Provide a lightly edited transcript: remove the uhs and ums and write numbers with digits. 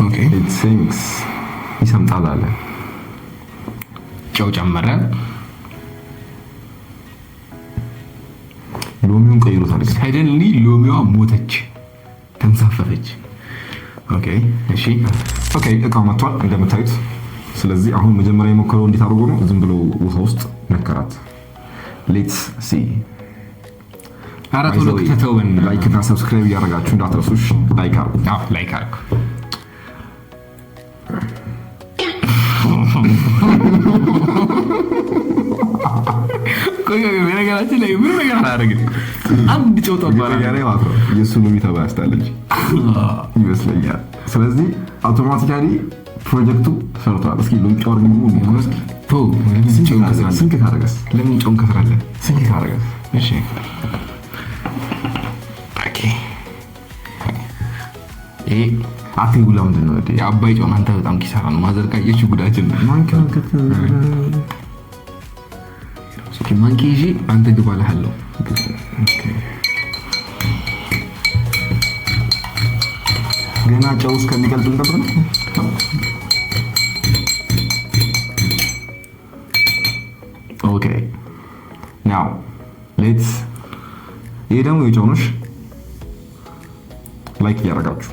ኦኬ it sinks ይሰምጣል አለ ጨው ጨመረ ሎሚውን ቀይሮታል ሰደንሊ ሎሚዋ ሞተች ተንሳፈፈች ኦኬ እሺ ኦኬ እቃው መጥቷል እንደምታዩት ስለዚህ አሁን መጀመሪያ የሞከረው እንዴት አድርጎ ነው ዝም ብሎ ውሃ ውስጥ ነከራት ሌትስ ሲ አራቱ ለከተውን ላይክ እና ሰብስክራይብ ያደርጋችሁ እንዳትረሱሽ ላይክ አርጉ ቆይ በነገራችን ላይ ምን ነገር አላደረግም አንድ ጨው ተባለ ያኔ ማለት ነው የሱን ሎሚ ያስታለች ይመስለኛል ስለዚህ አውቶማቲካሊ ፕሮጀክቱ ሰርቷል እስኪ ሎንጭ አርግ ሙሉ ነው ቶ ስንክ ካደረገስ ለምን ጨውን ከስራለ ስንክ ካደረገስ እሺ ኦኬ አትንጉላ ምንድን ነው የአባይ ጨውን አንተ በጣም ኪሳራ ነው ማዘርቃየች ጉዳችን ማንከንከት ማንኪ ይዤ አንተ ግባልሃለሁ ገና ጨው እስከሚቀልጥ እንጠብቅ ኦኬ ናው ሌትስ ይሄ ደግሞ የጨው ነሽ ላይክ እያደረጋችሁ